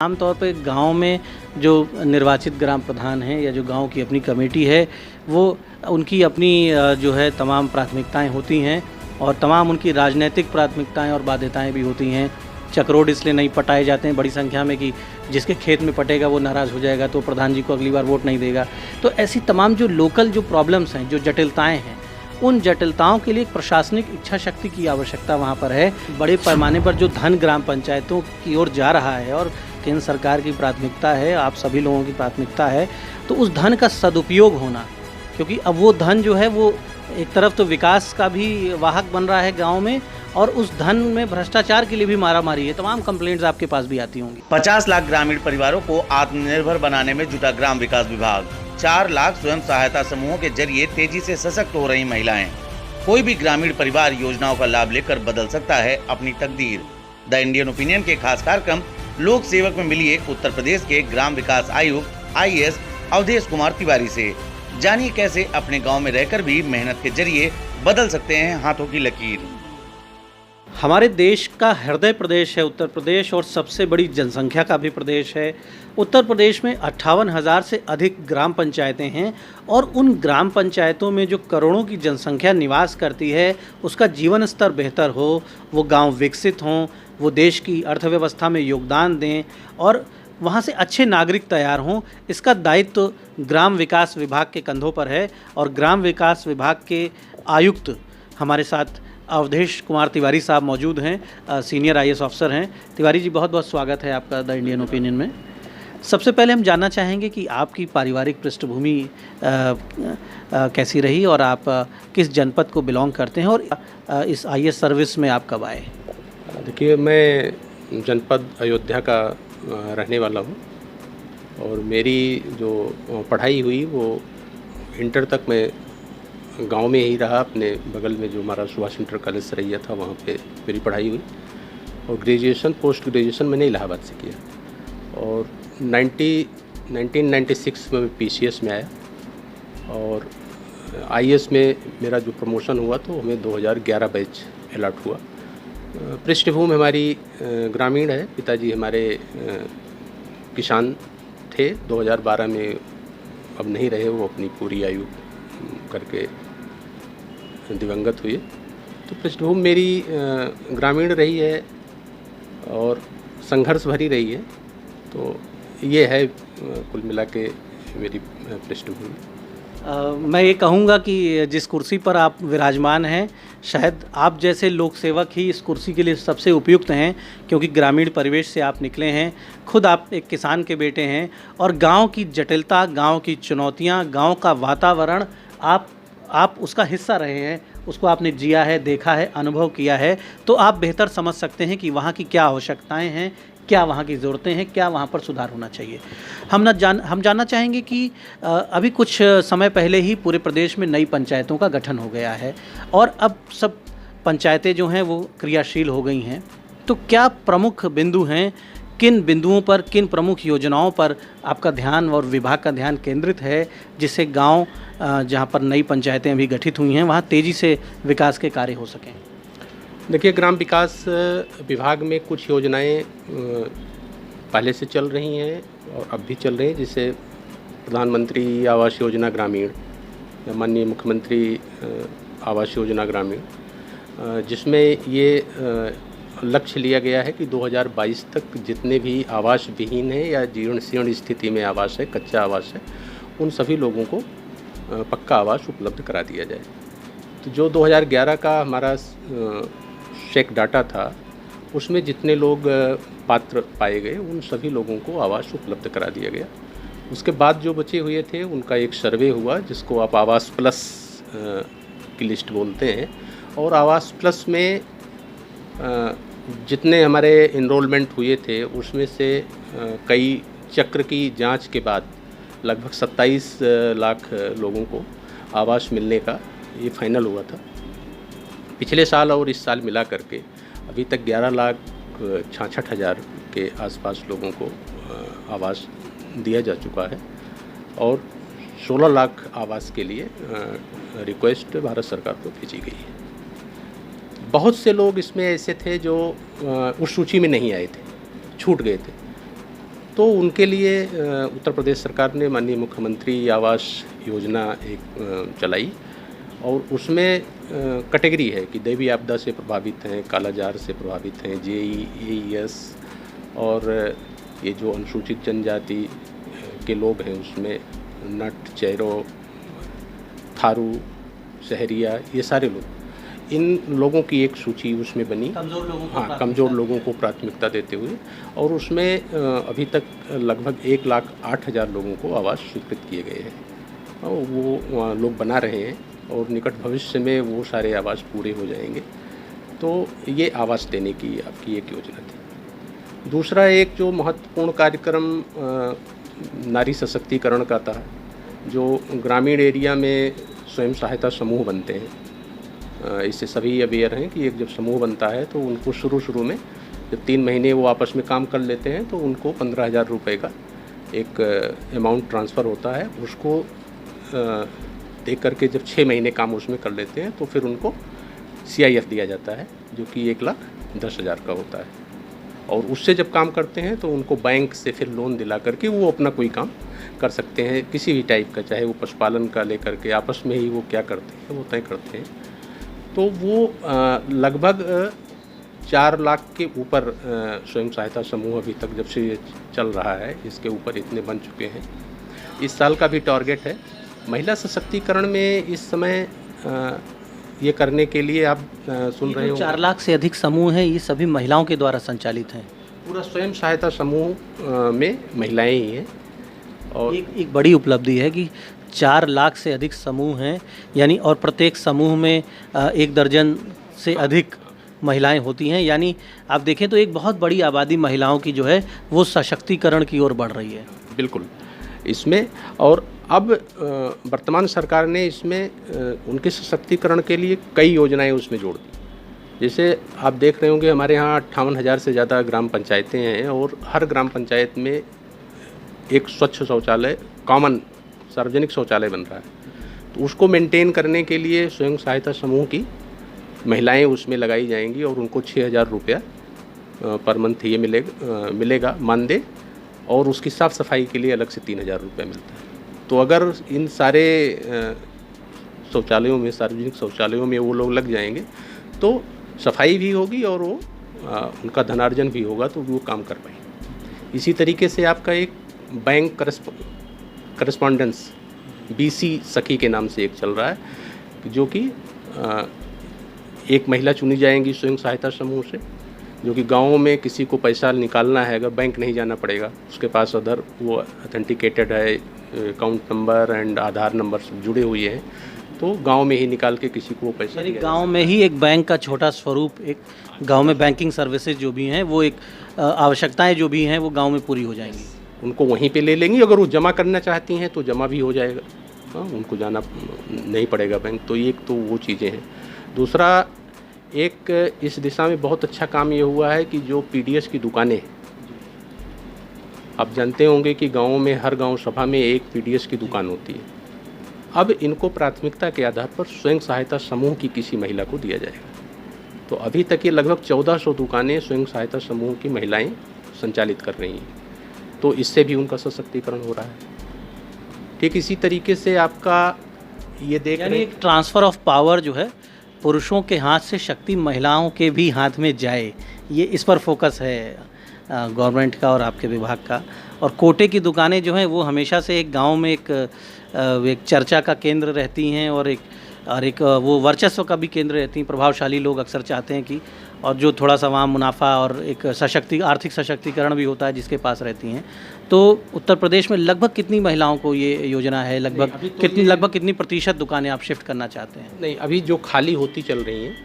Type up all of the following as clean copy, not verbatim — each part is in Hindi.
आमतौर पे गांव में जो निर्वाचित ग्राम प्रधान हैं या जो गांव की अपनी कमेटी है, वो उनकी अपनी जो है तमाम प्राथमिकताएं होती हैं और तमाम उनकी राजनीतिक प्राथमिकताएं और बाध्यताएं भी होती हैं। चक्रोड इसलिए नहीं पटाए जाते हैं बड़ी संख्या में कि जिसके खेत में पटेगा वो नाराज़ हो जाएगा तो प्रधान जी को अगली बार वोट नहीं देगा। तो ऐसी तमाम जो लोकल जो प्रॉब्लम्स हैं, जो जटिलताएँ हैं, उन जटिलताओं के लिए एक प्रशासनिक इच्छा शक्ति की आवश्यकता वहाँ पर है। बड़े पैमाने पर जो धन ग्राम पंचायतों की ओर जा रहा है और केंद्र सरकार की प्राथमिकता है, आप सभी लोगों की प्राथमिकता है, तो उस धन का सदुपयोग होना, क्योंकि अब वो धन जो है वो एक तरफ तो विकास का भी वाहक बन रहा है गांव में और उस धन में भ्रष्टाचार के लिए भी मारामारी है। तमाम कंप्लेंट्स आपके पास भी आती होंगी। 50 लाख ग्रामीण परिवारों को आत्मनिर्भर बनाने में जुटा ग्राम विकास विभाग। 4 लाख स्वयं सहायता समूहों के जरिए तेजी से सशक्त हो रही महिलाएं। कोई भी ग्रामीण परिवार योजनाओं का लाभ लेकर बदल सकता है अपनी तकदीर। द इंडियन ओपिनियन के खास कार्यक्रम लोक सेवक में मिलिए उत्तर प्रदेश के ग्राम विकास आयुक्त IAS अवधेश कुमार तिवारी से। जानिए कैसे अपने गांव में रहकर भी मेहनत के जरिए बदल सकते हैं हाथों की लकीर। हमारे देश का हृदय प्रदेश है उत्तर प्रदेश और सबसे बड़ी जनसंख्या का भी प्रदेश है। उत्तर प्रदेश में 58,000 से अधिक ग्राम पंचायतें हैं और उन ग्राम पंचायतों में जो करोड़ों की जनसंख्या निवास करती है, उसका जीवन स्तर बेहतर हो, वो गांव विकसित हों, वो देश की अर्थव्यवस्था में योगदान दें और वहाँ से अच्छे नागरिक तैयार हों, इसका दायित्व ग्राम विकास विभाग के कंधों पर है। और ग्राम विकास विभाग के आयुक्त हमारे साथ अवधेश कुमार तिवारी साहब मौजूद हैं, सीनियर IAS ऑफिसर हैं। तिवारी जी, बहुत बहुत स्वागत है आपका द इंडियन ओपिनियन में। सबसे पहले हम जानना चाहेंगे कि आपकी पारिवारिक पृष्ठभूमि कैसी रही और आप किस जनपद को बिलोंग करते हैं और इस IAS सर्विस में आप कब आए? देखिए, मैं जनपद अयोध्या का रहने वाला हूँ और मेरी जो पढ़ाई हुई वो इंटर तक मैं गांव में ही रहा। अपने बगल में जो हमारा सुभाष इंटर कॉलेज सरैया था वहाँ पे मेरी पढ़ाई हुई और ग्रेजुएशन पोस्ट ग्रेजुएशन मैंने इलाहाबाद से किया और 1996 में मैं PCS में आया और IAS में मेरा जो प्रमोशन हुआ तो हमें 2011 बैच अलॉट हुआ। पृष्ठभूमि हमारी ग्रामीण है। पिताजी हमारे किसान थे। 2012 में अब नहीं रहे, वो अपनी पूरी आयु करके दिवंगत हुए। तो पृष्ठभूमि मेरी ग्रामीण रही है और संघर्ष भरी रही है। तो ये है कुल मिला के मेरी पृष्ठभूमि। मैं ये कहूँगा कि जिस कुर्सी पर आप विराजमान हैं, शायद आप जैसे लोक सेवक ही इस कुर्सी के लिए सबसे उपयुक्त हैं, क्योंकि ग्रामीण परिवेश से आप निकले हैं। खुद आप एक किसान के बेटे हैं और गांव की जटिलता, गांव की चुनौतियां, गांव का वातावरण आप उसका हिस्सा रहे हैं, उसको आपने जिया है, देखा है, अनुभव किया है। तो आप बेहतर समझ सकते हैं कि वहाँ की क्या आवश्यकताएँ हैं, क्या वहाँ की ज़रूरतें हैं, क्या वहाँ पर सुधार होना चाहिए। हम जानना चाहेंगे कि अभी कुछ समय पहले ही पूरे प्रदेश में नई पंचायतों का गठन हो गया है और अब सब पंचायतें जो हैं वो क्रियाशील हो गई हैं। तो क्या प्रमुख बिंदु हैं, किन बिंदुओं पर, किन प्रमुख योजनाओं पर आपका ध्यान और विभाग का ध्यान केंद्रित है, जिससे गाँव जहाँ पर नई पंचायतें अभी गठित हुई हैं वहाँ तेज़ी से विकास के कार्य हो सकें? देखिए, ग्राम विकास विभाग में कुछ योजनाएं पहले से चल रही हैं और अब भी चल रही हैं, जैसे प्रधानमंत्री आवास योजना ग्रामीण या माननीय मुख्यमंत्री आवास योजना ग्रामीण, जिसमें ये लक्ष्य लिया गया है कि 2022 तक जितने भी आवास विहीन हैं या जीर्ण शीर्ण स्थिति में आवास है, कच्चा आवास है, उन सभी लोगों को पक्का आवास उपलब्ध करा दिया जाए। तो जो 2011 का हमारा शेक डाटा था, उसमें जितने लोग पात्र पाए गए उन सभी लोगों को आवास उपलब्ध करा दिया गया। उसके बाद जो बचे हुए थे उनका एक सर्वे हुआ, जिसको आप आवास प्लस की लिस्ट बोलते हैं। और आवास प्लस में जितने हमारे इनरोलमेंट हुए थे उसमें से कई चक्र की जांच के बाद लगभग 27 लाख लोगों को आवास मिलने का ये फाइनल हुआ था। पिछले साल और इस साल मिला करके अभी तक 11,66,000 के आसपास लोगों को आवास दिया जा चुका है और 16 लाख आवास के लिए रिक्वेस्ट भारत सरकार को भेजी गई है। बहुत से लोग इसमें ऐसे थे जो उस सूची में नहीं आए थे, छूट गए थे। तो उनके लिए उत्तर प्रदेश सरकार ने माननीय मुख्यमंत्री आवास योजना एक चलाई और उसमें कैटेगरी है कि दैवीय आपदा से प्रभावित हैं, कालाजार से प्रभावित हैं, JES और ये जो अनुसूचित जनजाति के लोग हैं उसमें नट, चेरो, थारू, सहरिया, ये सारे लोग, इन लोगों की एक सूची उसमें बनी, कमज़ोर लोगों को प्राथमिकता देते हुए, और उसमें अभी तक लगभग 1,08,000 लोगों को आवास स्वीकृत किए गए हैं और वो लोग बना रहे हैं और निकट भविष्य में वो सारे आवास पूरे हो जाएंगे। तो ये आवास देने की आपकी एक योजना थी। दूसरा एक जो महत्वपूर्ण कार्यक्रम नारी सशक्तिकरण का था, जो ग्रामीण एरिया में स्वयं सहायता समूह बनते हैं, इससे सभी अवेयर हैं कि एक जब समूह बनता है तो उनको शुरू में जब 3 महीने वो आपस में काम कर लेते हैं तो उनको 15,000 रुपये का एक अमाउंट ट्रांसफ़र होता है। उसको दे करके जब 6 महीने काम उसमें कर लेते हैं तो फिर उनको CIF दिया जाता है जो कि 1,10,000 का होता है, और उससे जब काम करते हैं तो उनको बैंक से फिर लोन दिला करके वो अपना कोई काम कर सकते हैं किसी भी टाइप का, चाहे वो पशुपालन का लेकर के आपस में ही वो क्या करते हैं वो तय करते हैं। तो वो लगभग 4 लाख के ऊपर स्वयं सहायता समूह अभी तक जब से ये चल रहा है इसके ऊपर इतने बन चुके हैं। इस साल का भी टारगेट है। महिला सशक्तिकरण में इस समय ये करने के लिए आप सुन रहे हो 4 लाख से अधिक समूह हैं, ये सभी महिलाओं के द्वारा संचालित हैं। पूरा स्वयं सहायता समूह में महिलाएं ही हैं। और एक बड़ी उपलब्धि है कि 4 लाख से अधिक समूह हैं, यानी और प्रत्येक समूह में 1 दर्जन से अधिक महिलाएं होती हैं, यानी आप देखें तो एक बहुत बड़ी आबादी महिलाओं की जो है वो सशक्तिकरण की ओर बढ़ रही है। बिल्कुल इसमें, और अब वर्तमान सरकार ने इसमें उनके सशक्तिकरण के लिए कई योजनाएं उसमें जोड़ दी। जैसे आप देख रहे होंगे हमारे यहाँ 58,000 से ज़्यादा ग्राम पंचायतें हैं और हर ग्राम पंचायत में एक स्वच्छ शौचालय, कॉमन सार्वजनिक शौचालय बन रहा है। तो उसको मेंटेन करने के लिए स्वयं सहायता समूह की महिलाएं उसमें लगाई जाएंगी और उनको 6,000 रुपया पर मंथ ये मिलेगा मानदेय, और उसकी साफ़ सफाई के लिए अलग से 3,000 रुपया मिलता है। तो अगर इन सारे शौचालयों में, सार्वजनिक शौचालयों में वो लोग लग जाएंगे तो सफाई भी होगी और वो उनका धनार्जन भी होगा, तो वो काम कर पाएंगे। इसी तरीके से आपका एक बैंक करस्पॉन्डेंस BC सखी के नाम से एक चल रहा है, जो कि एक महिला चुनी जाएंगी स्वयं सहायता समूह से, जो कि गाँव में किसी को पैसा निकालना है अगर बैंक नहीं जाना पड़ेगा, उसके पास अदर वो ऑथेंटिकेटेड है, account number and Aadhaar number सब जुड़े हुए हैं, तो गांव में ही निकाल के किसी को पैसा, यानी गांव में ही एक बैंक का छोटा स्वरूप, एक गांव में बैंकिंग सर्विसेज जो भी हैं वो एक आवश्यकताएं जो भी हैं वो गांव में पूरी हो जाएंगी। उनको वहीं पे ले लेंगी। अगर वो जमा करना चाहती हैं तो जमा भी हो जाएगा, हाँ, उनको जाना नहीं पड़ेगा बैंक। तो एक तो वो चीज़ें हैं। दूसरा एक इस दिशा में बहुत अच्छा काम ये हुआ है कि जो PDS की दुकानें, आप जानते होंगे कि गाँव में हर गाँव सभा में एक PDS की दुकान होती है। अब इनको प्राथमिकता के आधार पर स्वयं सहायता समूह की किसी महिला को दिया जाएगा। तो अभी तक ये लगभग 1400 दुकानें स्वयं सहायता समूह की महिलाएं संचालित कर रही हैं, तो इससे भी उनका सशक्तिकरण हो रहा है। ठीक इसी तरीके से आपका ये देख रहे हैं एक ट्रांसफ़र ऑफ पावर जो है पुरुषों के हाथ से शक्ति महिलाओं के भी हाथ में जाए, ये इस पर फोकस है गवर्नमेंट का और आपके विभाग का। और कोटे की दुकानें जो हैं वो हमेशा से एक गांव में एक चर्चा का केंद्र रहती हैं और एक वो वर्चस्व का भी केंद्र रहती हैं। प्रभावशाली लोग अक्सर चाहते हैं कि, और जो थोड़ा सा वहाँ मुनाफा और एक आर्थिक सशक्तिकरण भी होता है जिसके पास रहती हैं। तो उत्तर प्रदेश में लगभग कितनी महिलाओं को ये योजना है, लगभग कितनी प्रतिशत दुकानें आप शिफ्ट करना चाहते हैं? नहीं, अभी जो खाली होती चल रही हैं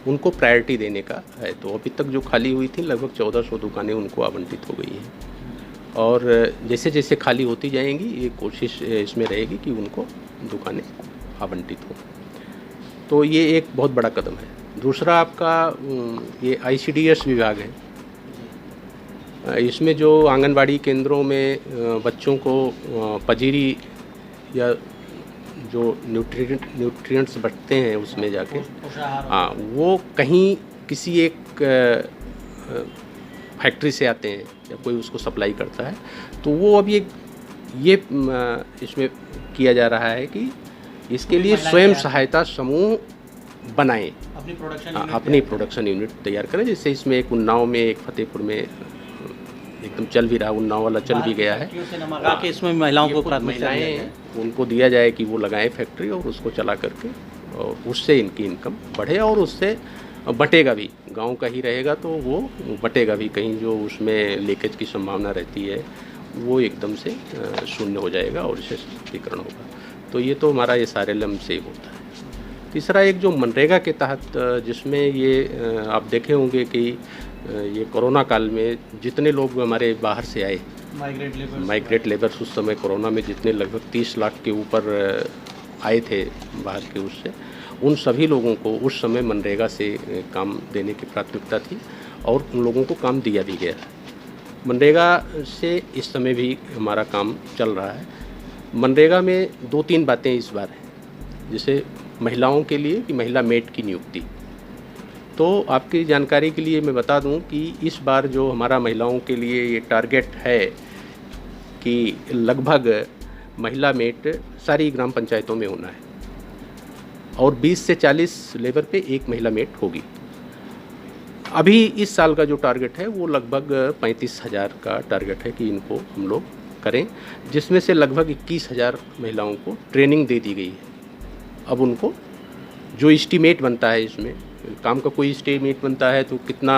उनको प्रायोरिटी देने का है। तो अभी तक जो खाली हुई थी लगभग 1400 दुकानें उनको आवंटित हो गई हैं, और जैसे जैसे खाली होती जाएंगी ये कोशिश इसमें रहेगी कि उनको दुकानें आवंटित हो। तो ये एक बहुत बड़ा कदम है। दूसरा आपका ये ICDS विभाग है। इसमें जो आंगनबाड़ी केंद्रों में बच्चों को पजीरी या जो न्यूट्रिएंट्स बचते हैं उसमें जाके, हाँ, वो कहीं किसी एक फैक्ट्री से आते हैं या कोई उसको सप्लाई करता है, तो वो अभी ये इसमें किया जा रहा है कि इसके लिए स्वयं सहायता समूह बनाएं, अपनी प्रोडक्शन यूनिट तैयार करें। जैसे इसमें एक उन्नाव में, एक फतेहपुर में एकदम चल भी रहा, उन्नाव वाला चल भी गया है कि इसमें महिलाओं को महिलाएं उनको दिया जाए कि वो लगाएं फैक्ट्री और उसको चला करके, और उससे इनकी इनकम बढ़े और उससे बटेगा भी, गांव का ही रहेगा तो वो बटेगा भी, कहीं जो उसमें लीकेज की संभावना रहती है वो एकदम से शून्य हो जाएगा और इससे सशक्तिकरण होगा। तो ये तो हमारा SRLM से होता है। तीसरा एक जो मनरेगा के तहत, जिसमें ये आप देखे होंगे कि ये कोरोना काल में जितने लोग हमारे बाहर से आए, माइग्रेट लेबर्स उस समय कोरोना में जितने लगभग 30 लाख के ऊपर आए थे बाहर के, उससे उन सभी लोगों को उस समय मनरेगा से काम देने की प्राथमिकता थी और उन लोगों को काम दिया भी गया है। मनरेगा से इस समय भी हमारा काम चल रहा है। मनरेगा में 2-3 बातें इस बार हैं, जैसे महिलाओं के लिए कि महिला मेट की नियुक्ति। तो आपकी जानकारी के लिए मैं बता दूं कि इस बार जो हमारा महिलाओं के लिए ये टारगेट है कि लगभग महिला मेट सारी ग्राम पंचायतों में होना है और 20 से 40 लेबर पे एक महिला मेट होगी। अभी इस साल का जो टारगेट है वो लगभग 35,000 का टारगेट है कि इनको हम लोग करें, जिसमें से लगभग 21,000 महिलाओं को ट्रेनिंग दे दी गई है। अब उनको जो एस्टीमेट बनता है, इसमें काम का कोई एस्टीमेट बनता है तो कितना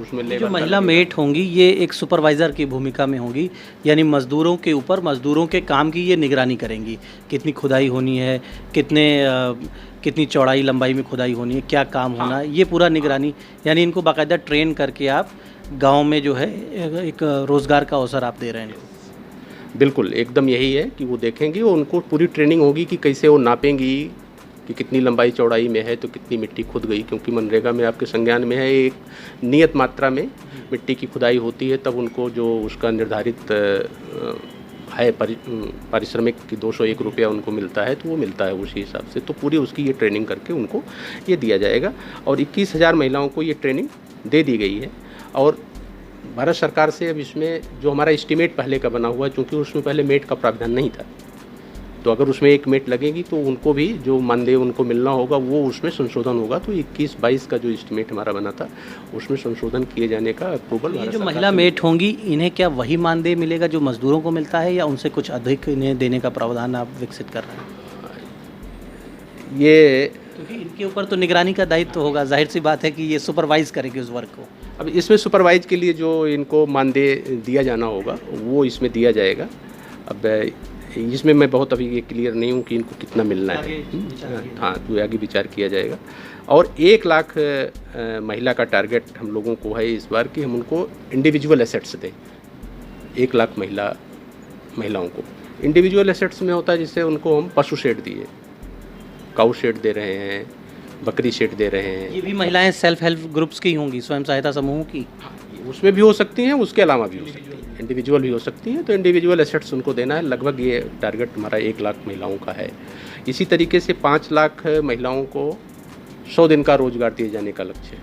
उसमें लेबर, जो महिला मेट होंगी ये एक सुपरवाइज़र की भूमिका में होंगी, यानी मज़दूरों के ऊपर मज़दूरों के काम की ये निगरानी करेंगी, कितनी खुदाई होनी है, कितनी चौड़ाई लंबाई में खुदाई होनी है, क्या काम होना है, ये पूरा निगरानी, यानी इनको बाकायदा ट्रेन करके आप गांव में जो है एक रोज़गार का अवसर आप दे रहे हैं। बिल्कुल, एकदम यही है कि वो देखेंगे, वो उनको पूरी ट्रेनिंग होगी कि कैसे वो नापेंगी कि कितनी लंबाई चौड़ाई में है तो कितनी मिट्टी खुद गई, क्योंकि मनरेगा में आपके संज्ञान में है एक नियत मात्रा में मिट्टी की खुदाई होती है, तब उनको जो उसका निर्धारित है पारिश्रमिक की 201 रुपया उनको मिलता है, तो वो मिलता है उसी हिसाब से। तो पूरी उसकी ये ट्रेनिंग करके उनको ये दिया जाएगा और 21,000 महिलाओं को ये ट्रेनिंग दे दी गई है। और भारत सरकार से अब इसमें जो हमारा एस्टीमेट पहले का बना हुआ है, चूँकि उसमें पहले मेट का प्रावधान नहीं था, तो अगर उसमें एक मेट लगेगी तो उनको भी जो मानदेय उनको मिलना होगा वो उसमें संशोधन होगा। तो 21-22 का जो एस्टीमेट हमारा बना था उसमें संशोधन किए जाने का अप्रूवल। ये जो महिला मेट होंगी इन्हें क्या वही मानदेय मिलेगा जो मजदूरों को मिलता है, या उनसे कुछ अधिक इन्हें देने का प्रावधान आप विकसित कर रहे हैं? ये क्योंकि इनके ऊपर तो निगरानी का दायित्व होगा, जाहिर सी बात है कि ये सुपरवाइज करेगी उस वर्क को। अब इसमें सुपरवाइज के लिए जो इनको मानदेय दिया जाना होगा वो इसमें दिया जाएगा। अब इसमें मैं बहुत अभी ये क्लियर नहीं हूँ कि इनको कितना मिलना है, हाँ, तो आगे विचार किया जाएगा। और 1 लाख महिला का टारगेट हम लोगों को है इस बार कि हम उनको इंडिविजुअल एसेट्स दें। 1 लाख महिलाओं को इंडिविजुअल एसेट्स में होता है, जिससे उनको हम पशु शेड दिए, काऊ शेड दे रहे हैं, बकरी शेड दे रहे हैं। ये भी महिलाएं सेल्फ हेल्प ग्रुप्स की होंगी, स्वयं सहायता समूहों की? उसमें भी हो सकती हैं, उसके अलावा भी हो सकती हैं, इंडिविजुअल भी हो सकती हैं। तो इंडिविजुअल एसेट्स उनको देना है। लगभग ये टारगेट हमारा 1 लाख महिलाओं का है। इसी तरीके से 5 लाख महिलाओं को 100 दिन का रोजगार दिए जाने का लक्ष्य है।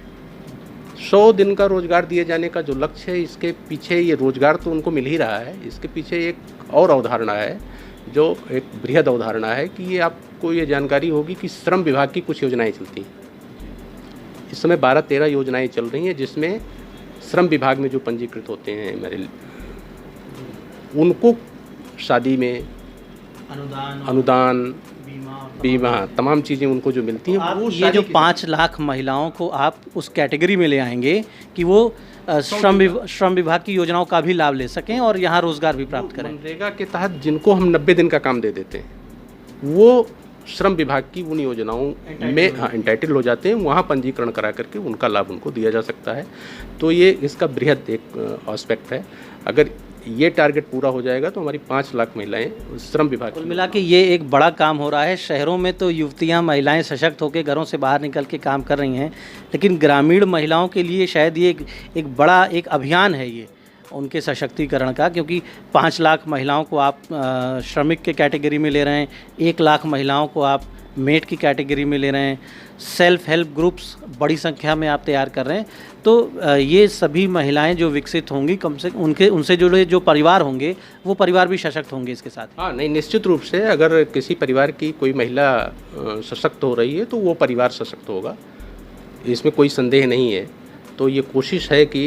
100 दिन का रोजगार दिए जाने का जो लक्ष्य है, इसके पीछे ये रोजगार तो उनको मिल ही रहा है, इसके पीछे एक और अवधारणा है जो एक बृहद अवधारणा है कि ये आपको ये जानकारी होगी कि श्रम विभाग की कुछ योजनाएं चलती हैं। इस समय 12-13 योजनाएं चल रही हैं, जिसमें श्रम विभाग में जो पंजीकृत होते हैं हमारे, उनको शादी में अनुदान बीमा तमाम चीज़ें उनको जो मिलती हैं, वो ये जो 5 लाख महिलाओं को आप उस कैटेगरी में ले आएंगे कि वो श्रम विभाग की योजनाओं का भी लाभ ले सकें और यहाँ रोजगार भी प्राप्त करें। मनरेगा के तहत जिनको हम 90 दिन का काम दे देते हैं, वो श्रम विभाग की उन योजनाओं में एंटाइटल हो जाते हैं, वहाँ पंजीकरण करा करके उनका लाभ उनको दिया जा सकता है। तो ये इसका बृहद एक एस्पेक्ट है। अगर ये टारगेट पूरा हो जाएगा तो हमारी 5 लाख महिलाएं श्रम विभाग, कुल मिला के ये एक बड़ा काम हो रहा है। शहरों में तो युवतियां महिलाएं सशक्त होकर घरों से बाहर निकल के काम कर रही हैं, लेकिन ग्रामीण महिलाओं के लिए शायद ये एक बड़ा एक अभियान है ये उनके सशक्तिकरण का, क्योंकि 5 लाख महिलाओं को आप श्रमिक के कैटेगरी में ले रहे हैं, 1 लाख महिलाओं को आप मेट की कैटेगरी में ले रहे हैं, सेल्फ हेल्प ग्रुप्स बड़ी संख्या में आप तैयार कर रहे हैं। तो ये सभी महिलाएं जो विकसित होंगी, कम से उनसे जुड़े जो परिवार होंगे वो परिवार भी सशक्त होंगे इसके साथ। हाँ, नहीं, निश्चित रूप से अगर किसी परिवार की कोई महिला सशक्त हो रही है तो वो परिवार सशक्त होगा, इसमें कोई संदेह नहीं है। तो ये कोशिश है कि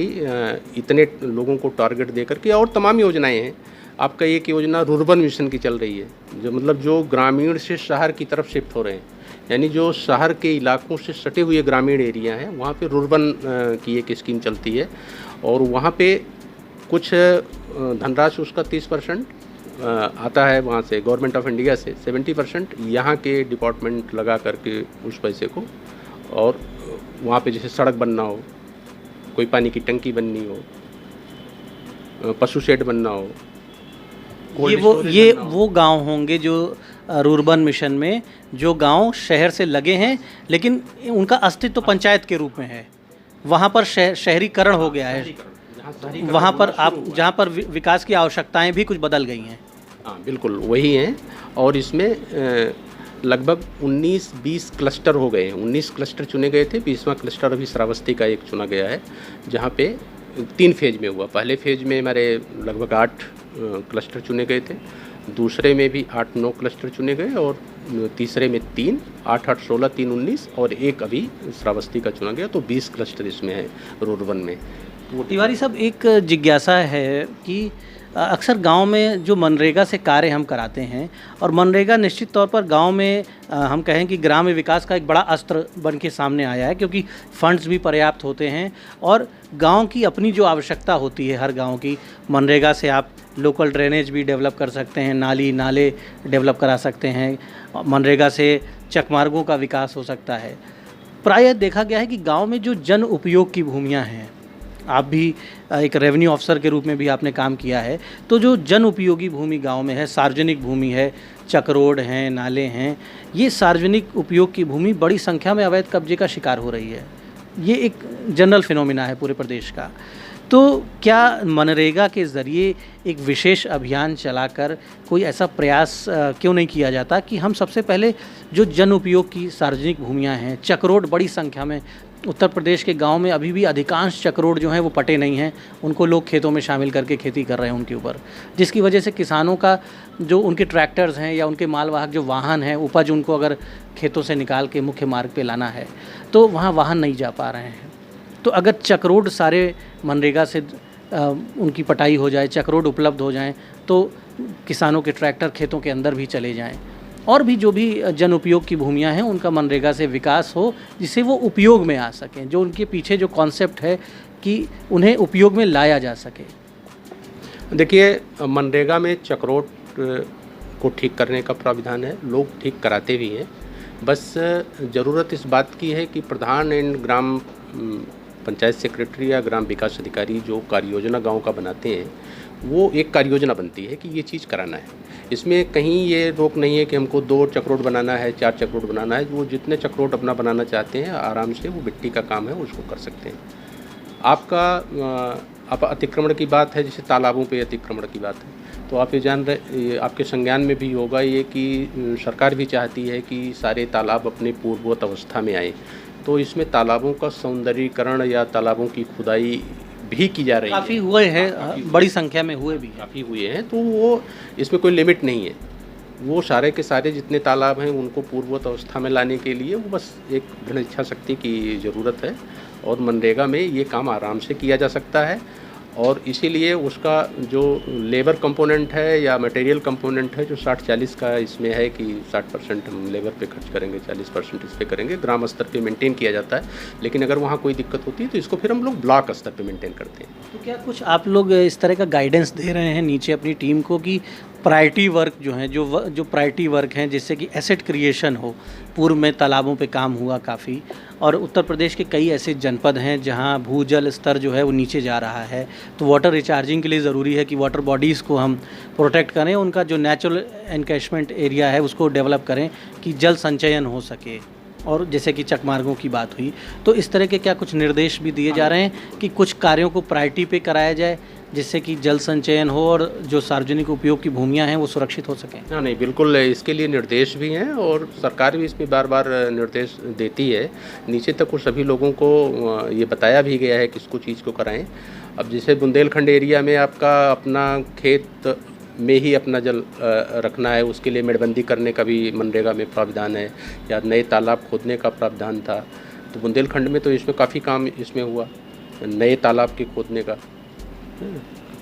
इतने लोगों को टारगेट दे करके, और तमाम योजनाएं हैं। आपका एक योजना रूरबन मिशन की चल रही है, जो मतलब जो ग्रामीण से शहर की तरफ शिफ्ट हो रहे हैं, यानी जो शहर के इलाकों से सटे हुए ग्रामीण एरिया हैं वहाँ पे रूरबन की एक स्कीम चलती है, और वहाँ पे कुछ धनराशि उसका 30% आता है वहाँ से, गवर्नमेंट ऑफ इंडिया से 70% यहाँ के डिपार्टमेंट लगा करके उस पैसे को, और वहाँ पे जैसे सड़क बनना हो, कोई पानी की टंकी बननी हो, पशु शेड बनना हो, ये वो गांव होंगे जो रूरबन मिशन में, जो गांव शहर से लगे हैं लेकिन उनका अस्तित्व तो पंचायत के रूप में है, वहाँ पर शहरीकरण हो गया है, वहाँ पर आप जहाँ पर विकास की आवश्यकताएं भी कुछ बदल गई हैं। हाँ, बिल्कुल वही हैं। और इसमें लगभग 19-20 क्लस्टर हो गए हैं। 19 क्लस्टर चुने गए थे, 20वां क्लस्टर अभी श्रावस्ती का एक चुना गया है, जहाँ पे 3 फेज में हुआ। पहले फेज में हमारे लगभग 8 क्लस्टर चुने गए थे, दूसरे में भी 8-9 क्लस्टर चुने गए, और तीसरे में 3, 8-8, 16, 3, 19, और एक अभी श्रावस्ती का चुना गया। तो 20 क्लस्टर इसमें है रूरबन में। तिवारी साहब, एक जिज्ञासा है कि अक्सर गांव में जो मनरेगा से कार्य हम कराते हैं, और मनरेगा निश्चित तौर पर गांव में हम कहें कि ग्राम्य विकास का एक बड़ा अस्त्र बन के सामने आया है, क्योंकि फंड्स भी पर्याप्त होते हैं और गांव की अपनी जो आवश्यकता होती है हर गांव की, मनरेगा से आप लोकल ड्रेनेज भी डेवलप कर सकते हैं, नाले डेवलप करा सकते हैं, मनरेगा से चकमार्गों का विकास हो सकता है। प्रायः देखा गया है कि गाँव में जो जन उपयोग की भूमियाँ हैं, आप भी एक रेवेन्यू ऑफिसर के रूप में भी आपने काम किया है, तो जो जन उपयोगी भूमि गांव में है, सार्वजनिक भूमि है, चक्रोड हैं, नाले हैं, ये सार्वजनिक उपयोग की भूमि बड़ी संख्या में अवैध कब्जे का शिकार हो रही है। ये एक जनरल फिनोमिना है पूरे प्रदेश का। तो क्या मनरेगा के ज़रिए एक विशेष अभियान चलाकर कोई ऐसा प्रयास क्यों नहीं किया जाता कि हम सबसे पहले जो जन उपयोग की सार्वजनिक भूमियां हैं, चक्रोड बड़ी संख्या में उत्तर प्रदेश के गांव में अभी भी अधिकांश चक्रोड जो हैं वो पटे नहीं हैं, उनको लोग खेतों में शामिल करके खेती कर रहे हैं उनके ऊपर, जिसकी वजह से किसानों का जो उनके ट्रैक्टर्स हैं या उनके मालवाहक जो वाहन हैं, उपज उनको अगर खेतों से निकाल के मुख्य मार्ग पे लाना है तो वहाँ वाहन नहीं जा पा रहे हैं। तो अगर चक्रोड सारे मनरेगा से उनकी पटाई हो जाए, चक्रोड उपलब्ध हो जाएँ, तो किसानों के ट्रैक्टर खेतों के अंदर भी चले जाएँ, और भी जो भी जन उपयोग की भूमियां हैं उनका मनरेगा से विकास हो, जिससे वो उपयोग में आ सकें, जो उनके पीछे जो कॉन्सेप्ट है कि उन्हें उपयोग में लाया जा सके। देखिए, मनरेगा में चक्रोट को ठीक करने का प्राविधान है, लोग ठीक कराते भी हैं। बस ज़रूरत इस बात की है कि प्रधान एंड ग्राम पंचायत सेक्रेटरी या ग्राम विकास अधिकारी जो कार्य योजना गाँव का बनाते हैं, वो एक कार्य योजना बनती है कि ये चीज़ कराना है। इसमें कहीं ये रोक नहीं है कि हमको 2 चक्रोड बनाना है, 4 चक्रोड बनाना है। वो जितने चक्रोड अपना बनाना चाहते हैं आराम से, वो मिट्टी का काम है, उसको कर सकते हैं। आप अतिक्रमण की बात है, जैसे तालाबों पे अतिक्रमण की बात है, तो आप ये जान रहे, आपके संज्ञान में भी होगा ये कि सरकार भी चाहती है कि सारे तालाब अपनी पूर्ववत अवस्था में आए। तो इसमें तालाबों का सौंदर्यीकरण या तालाबों की खुदाई भी की जा रही है। काफ़ी हुए हैं, बड़ी संख्या में हुए भी काफ़ी हुए हैं। तो वो इसमें कोई लिमिट नहीं है। वो सारे के सारे जितने तालाब हैं उनको पूर्ववत अवस्था में लाने के लिए वो बस एक दृढ़ इच्छा शक्ति की ज़रूरत है, और मनरेगा में ये काम आराम से किया जा सकता है। और इसीलिए उसका जो लेबर कंपोनेंट है या मटेरियल कंपोनेंट है, जो 60-40 का इसमें है कि 60% हम लेबर पे खर्च करेंगे, 40% इस पे करेंगे, ग्राम स्तर पे मेंटेन किया जाता है। लेकिन अगर वहाँ कोई दिक्कत होती है तो इसको फिर हम लोग ब्लॉक स्तर पे मेंटेन करते हैं। तो क्या कुछ आप लोग इस तरह का गाइडेंस दे रहे हैं नीचे अपनी टीम को कि प्रायोरिटी वर्क जो हैं, जो प्रायोरिटी वर्क हैं, जिससे कि एसेट क्रिएशन हो? पूर्व में तालाबों पे काम हुआ काफ़ी, और उत्तर प्रदेश के कई ऐसे जनपद हैं जहां भूजल स्तर जो है वो नीचे जा रहा है, तो वाटर रिचार्जिंग के लिए ज़रूरी है कि वाटर बॉडीज़ को हम प्रोटेक्ट करें, उनका जो नेचुरल एनकैशमेंट एरिया है उसको डेवलप करें कि जल संचयन हो सके। और जैसे कि चकमार्गों की बात हुई, तो इस तरह के क्या कुछ निर्देश भी दिए जा रहे हैं कि कुछ कार्यों को प्रायोरिटी पे कराया जाए जिससे कि जल संचयन हो और जो सार्वजनिक उपयोग की भूमियां हैं वो सुरक्षित हो सकें? हाँ नहीं, बिल्कुल इसके लिए निर्देश भी हैं और सरकार भी इसमें बार बार निर्देश देती है। नीचे तक उस सभी लोगों को ये बताया भी गया है कि इसको चीज़ को कराएं। अब जैसे बुंदेलखंड एरिया में आपका अपना खेत में ही अपना जल रखना है, उसके लिए मेड़बंदी करने का भी मनरेगा में प्रावधान है, या नए तालाब खोदने का प्रावधान था। तो बुंदेलखंड में तो इसमें काफ़ी काम इसमें हुआ, नए तालाब के खोदने का,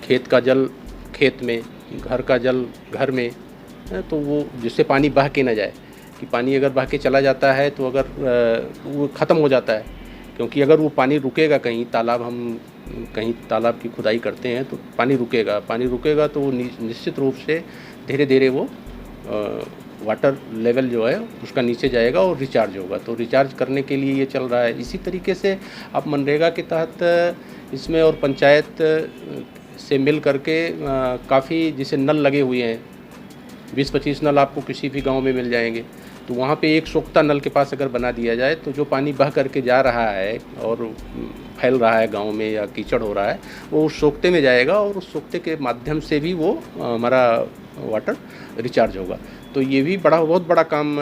खेत का जल खेत में, घर का जल घर में, तो वो जिससे पानी बह के ना जाए, कि पानी अगर बह के चला जाता है तो अगर वो ख़त्म हो जाता है, क्योंकि अगर वो पानी रुकेगा कहीं तालाब, हम कहीं तालाब की खुदाई करते हैं तो पानी रुकेगा तो वो निश्चित रूप से धीरे धीरे वो वाटर लेवल जो है उसका नीचे जाएगा और रिचार्ज होगा। तो रिचार्ज करने के लिए ये चल रहा है। इसी तरीके से अब मनरेगा के तहत इसमें और पंचायत से मिल करके काफ़ी जैसे नल लगे हुए हैं, 20-25 नल आपको किसी भी गांव में मिल जाएंगे। तो वहाँ पे एक सोख्ता नल के पास अगर बना दिया जाए तो जो पानी बह करके जा रहा है और फैल रहा है गांव में या कीचड़ हो रहा है, वो उस सोख्ते में जाएगा और उस सोख्ते के माध्यम से भी वो हमारा वाटर रिचार्ज होगा। तो ये भी बहुत बड़ा काम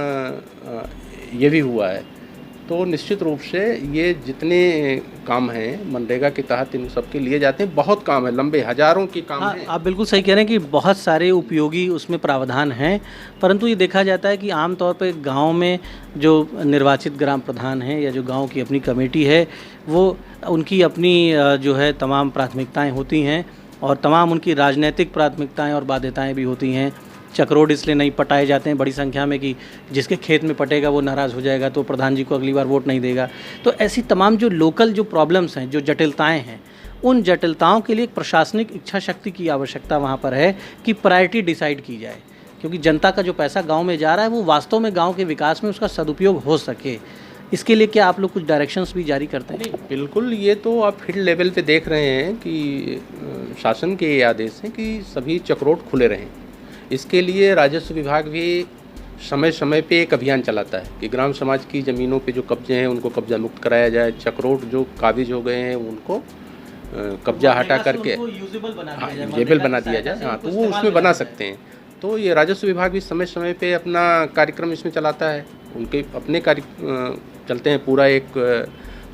ये भी हुआ है। तो निश्चित रूप से ये जितने काम हैं मनरेगा के तहत इन सब के लिए जाते हैं, बहुत काम है, लंबे हजारों के काम हैं। आप बिल्कुल सही कह रहे हैं कि बहुत सारे उपयोगी उसमें प्रावधान हैं, परंतु ये देखा जाता है कि आमतौर पे गांव में जो निर्वाचित ग्राम प्रधान हैं या जो गांव की अपनी कमेटी है, वो उनकी अपनी जो है तमाम प्राथमिकताएं होती हैं और तमाम उनकी राजनीतिक प्राथमिकताएं और बाध्यताएं भी होती हैं। चक्रोड इसलिए नहीं पटाए जाते हैं बड़ी संख्या में कि जिसके खेत में पटेगा वो नाराज़ हो जाएगा तो प्रधान जी को अगली बार वोट नहीं देगा। तो ऐसी तमाम जो लोकल जो प्रॉब्लम्स हैं, जो जटिलताएं हैं, उन जटिलताओं के लिए एक प्रशासनिक इच्छा शक्ति की आवश्यकता वहाँ पर है कि प्रायोरिटी डिसाइड की जाए, क्योंकि जनता का जो पैसा गाँव में जा रहा है वो वास्तव में गाँव के विकास में उसका सदुपयोग हो सके। इसके लिए क्या आप लोग कुछ डायरेक्शंस भी जारी करते हैं? नहीं, बिल्कुल। ये तो आप फील्ड लेवल पे देख रहे हैं कि शासन के ये आदेश हैं कि सभी चक्रोड खुले रहें। इसके लिए राजस्व विभाग भी समय समय पे एक अभियान चलाता है कि ग्राम समाज की ज़मीनों पे जो कब्जे हैं उनको कब्जा मुक्त कराया जाए, चक्रोड जो काबिज हो गए हैं उनको कब्जा हटा करके यूजेबल बना दिया जाए। हाँ, तो वो उसमें बना सकते हैं। तो ये राजस्व विभाग भी समय समय पे अपना कार्यक्रम इसमें चलाता है। उनके अपने कार्य चलते हैं, पूरा एक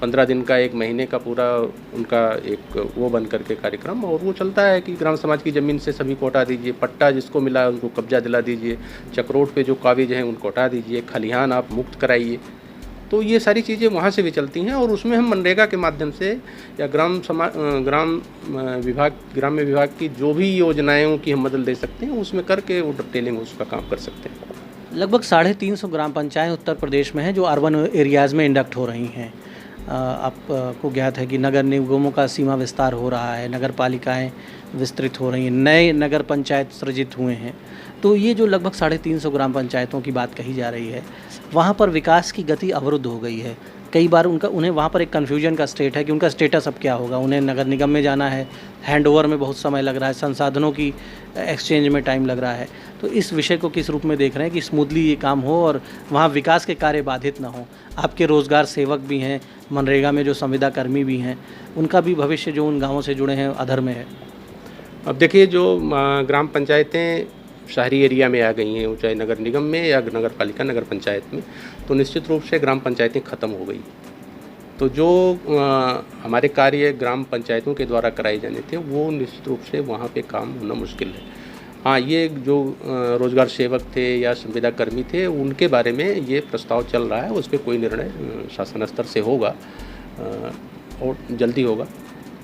15 दिन का, 1 महीने का पूरा उनका एक वो बन करके कार्यक्रम, और वो चलता है कि ग्राम समाज की ज़मीन से सभी को हटा दीजिए, पट्टा जिसको मिला है उनको कब्जा दिला दीजिए, चक्रोड पे जो काबिज हैं उनको हटा दीजिए, खलिहान आप मुक्त कराइए। तो ये सारी चीज़ें वहाँ से भी चलती हैं और उसमें हम मनरेगा के माध्यम से या ग्राम्य विभाग की जो भी योजनाओं की हम मदद दे सकते हैं उसमें करके वो डिटेलिंग उसका काम कर सकते हैं। लगभग 350 ग्राम पंचायत उत्तर प्रदेश में हैं जो अर्बन एरियाज़ में इंडक्ट हो रही हैं। आपको ज्ञात है कि नगर निगमों का सीमा विस्तार हो रहा है, नगर पालिकाएँ विस्तृत हो रही हैं, नए नगर पंचायत सृजित हुए हैं। तो ये जो लगभग 350 ग्राम पंचायतों की बात कही जा रही है, वहाँ पर विकास की गति अवरुद्ध हो गई है। कई बार उन्हें वहाँ पर एक कन्फ्यूजन का स्टेट है कि उनका स्टेटस अब क्या होगा। उन्हें नगर निगम में जाना है, हैंडओवर में बहुत समय लग रहा है, संसाधनों की एक्सचेंज में टाइम लग रहा है। तो इस विषय को किस रूप में देख रहे हैं कि स्मूथली ये काम हो और वहाँ विकास के कार्य बाधित ना हो? आपके रोज़गार सेवक भी हैं, मनरेगा में जो संविदा कर्मी भी हैं, उनका भी भविष्य जो उन गाँवों से जुड़े हैं अधर में है। अब देखिए, जो ग्राम पंचायतें शहरी एरिया में आ गई हैं, चाहे नगर निगम में या नगर पालिका नगर पंचायत में, तो निश्चित रूप से ग्राम पंचायतें ख़त्म हो गई। तो जो हमारे कार्य ग्राम पंचायतों के द्वारा कराए जाने थे वो निश्चित रूप से वहाँ पे काम होना मुश्किल है। हाँ, ये जो रोज़गार सेवक थे या संविदा कर्मी थे उनके बारे में ये प्रस्ताव चल रहा है, उस पर कोई निर्णय शासन स्तर से होगा और जल्दी होगा।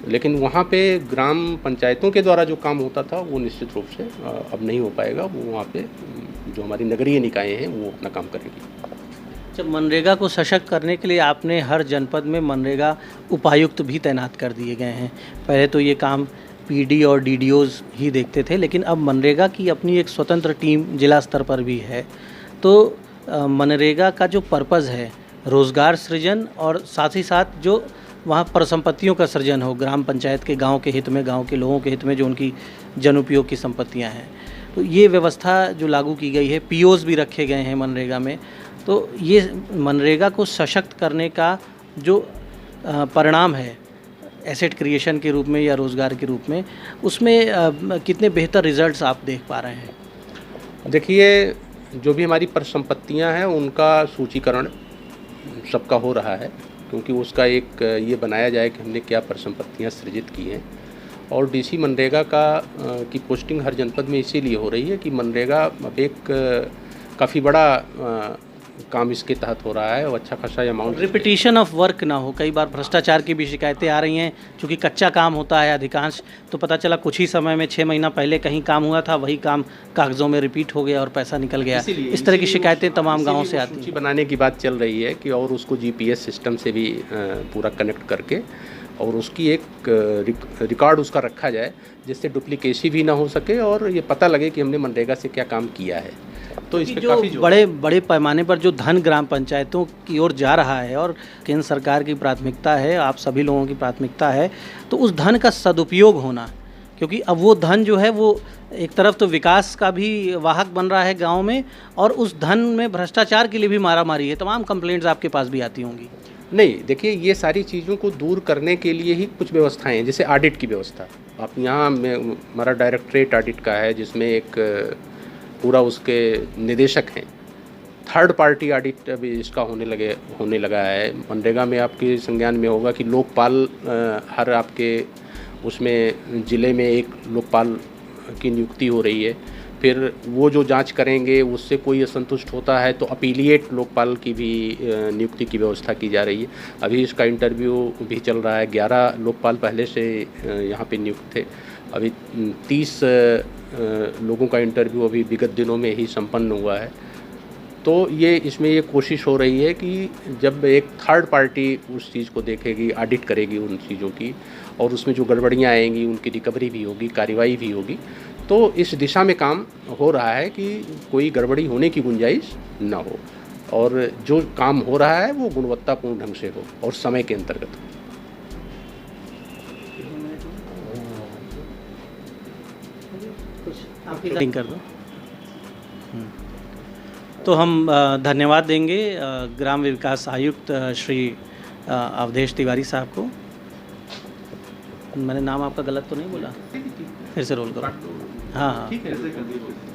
लेकिन वहाँ पे ग्राम पंचायतों के द्वारा जो काम होता था वो निश्चित रूप से अब नहीं हो पाएगा। वो वहाँ पे जो हमारी नगरीय निकायें हैं वो अपना काम करेंगी। जब मनरेगा को सशक्त करने के लिए आपने हर जनपद में मनरेगा उपायुक्त भी तैनात कर दिए गए हैं। पहले तो ये काम पीडी और डीडीओज़ ही देखते थे, लेकिन अब मनरेगा की अपनी एक स्वतंत्र टीम जिला स्तर पर भी है। तो मनरेगा का जो पर्पज़ है रोज़गार सृजन और साथ ही साथ जो वहाँ परिसंपत्तियों का सृजन हो, ग्राम पंचायत के गांव के हित में, गांव के लोगों के हित में जो उनकी जनउपयोग की संपत्तियां हैं, तो ये व्यवस्था जो लागू की गई है, पीओज़ भी रखे गए हैं मनरेगा में। तो ये मनरेगा को सशक्त करने का जो परिणाम है एसेट क्रिएशन के रूप में या रोज़गार के रूप में, उसमें कितने बेहतर रिजल्ट्स आप देख पा रहे हैं? देखिए, जो भी हमारी परिसंपत्तियां हैं उनका सूचीकरण सबका हो रहा है, क्योंकि उसका एक ये बनाया जाए कि हमने क्या परिसंपत्तियां सृजित की हैं। और डीसी मनरेगा की पोस्टिंग हर जनपद में इसीलिए हो रही है कि मनरेगा अब एक काफ़ी बड़ा काम इसके तहत हो रहा है और अच्छा खासा अमाउंट। रिपीटिशन ऑफ वर्क ना हो, कई बार भ्रष्टाचार की भी शिकायतें आ रही हैं, क्योंकि कच्चा काम होता है अधिकांश, तो पता चला कुछ ही समय में 6 महीना पहले कहीं काम हुआ था, वही काम कागज़ों में रिपीट हो गया और पैसा निकल गया। इस तरह की शिकायतें तमाम गाँवों से आती हैं। सूची बनाने की बात चल रही है कि और उसको GPS सिस्टम से भी पूरा कनेक्ट करके और उसकी एक रिकॉर्ड उसका रखा जाए, जिससे डुप्लीकेसी भी ना हो सके और ये पता लगे कि हमने मनरेगा से क्या काम किया है। तो इसमें काफ़ी बड़े पैमाने पर जो धन ग्राम पंचायतों की ओर जा रहा है और केंद्र सरकार की प्राथमिकता है, आप सभी लोगों की प्राथमिकता है, तो उस धन का सदुपयोग होना, क्योंकि अब वो धन जो है वो एक तरफ तो विकास का भी वाहक बन रहा है गाँव में, और उस धन में भ्रष्टाचार के लिए भी मारामारी है। तमाम कंप्लेंट्स आपके पास भी आती होंगी। नहीं, देखिए, ये सारी चीज़ों को दूर करने के लिए ही कुछ व्यवस्थाएं हैं, जैसे ऑडिट की व्यवस्था। आप यहाँ हमारा डायरेक्टरेट ऑडिट का है, जिसमें एक पूरा उसके निदेशक हैं। थर्ड पार्टी ऑडिट अभी इसका होने लगा है। मनरेगा में आपके संज्ञान में होगा कि लोकपाल हर आपके उसमें ज़िले में एक लोकपाल की नियुक्ति हो रही है। फिर वो जो जांच करेंगे, उससे कोई असंतुष्ट होता है तो अपीलिएट लोकपाल की भी नियुक्ति की व्यवस्था की जा रही है। अभी इसका इंटरव्यू भी चल रहा है। 11 लोकपाल पहले से यहाँ पे नियुक्त थे। अभी 30 लोगों का इंटरव्यू अभी विगत दिनों में ही संपन्न हुआ है। तो इसमें ये कोशिश हो रही है कि जब एक थर्ड पार्टी उस चीज़ को देखेगी, ऑडिट करेगी उन चीज़ों की, और उसमें जो गड़बड़ियाँ आएंगी उनकी रिकवरी भी होगी, कार्रवाई भी होगी। तो इस दिशा में काम हो रहा है कि कोई गड़बड़ी होने की गुंजाइश न हो और जो काम हो रहा है वो गुणवत्तापूर्ण ढंग से हो और समय के अंतर्गत हो। कर दो। तो हम धन्यवाद देंगे ग्राम विकास आयुक्त श्री अवधेश तिवारी साहब को। मैंने नाम आपका गलत तो नहीं बोला? फिर से रोल करो। हाँ,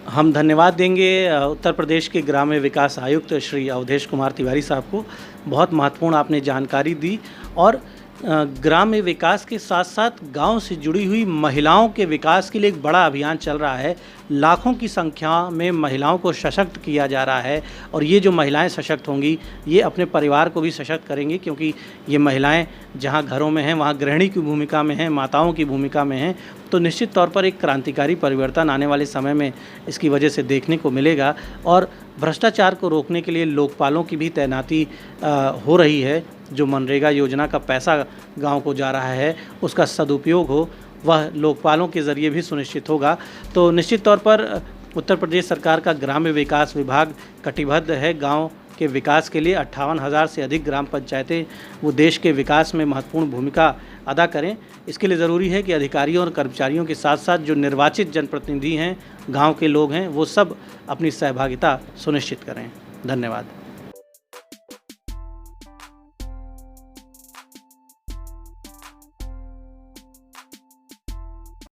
हम धन्यवाद देंगे उत्तर प्रदेश के ग्राम विकास आयुक्त श्री अवधेश कुमार तिवारी साहब को। बहुत महत्वपूर्ण आपने जानकारी दी और ग्राम विकास के साथ साथ गांव से जुड़ी हुई महिलाओं के विकास के लिए एक बड़ा अभियान चल रहा है। लाखों की संख्या में महिलाओं को सशक्त किया जा रहा है और ये जो महिलाएं सशक्त होंगी ये अपने परिवार को भी सशक्त करेंगी, क्योंकि ये महिलाएं जहां घरों में हैं वहां गृहिणी की भूमिका में हैं, माताओं की भूमिका में हैं। तो निश्चित तौर पर एक क्रांतिकारी परिवर्तन आने वाले समय में इसकी वजह से देखने को मिलेगा और भ्रष्टाचार को रोकने के लिए लोकपालों की भी तैनाती हो रही है। जो मनरेगा योजना का पैसा गांव को जा रहा है उसका सदुपयोग हो, वह लोकपालों के ज़रिए भी सुनिश्चित होगा। तो निश्चित तौर पर उत्तर प्रदेश सरकार का ग्राम्य विकास विभाग कटिबद्ध है गांव के विकास के लिए। 58,000 से अधिक ग्राम पंचायतें वो देश के विकास में महत्वपूर्ण भूमिका अदा करें। इसके लिए ज़रूरी है कि अधिकारियों और कर्मचारियों के साथ साथ जो निर्वाचित जनप्रतिनिधि हैं, गांव के लोग हैं, वो सब अपनी सहभागिता सुनिश्चित करें। धन्यवाद।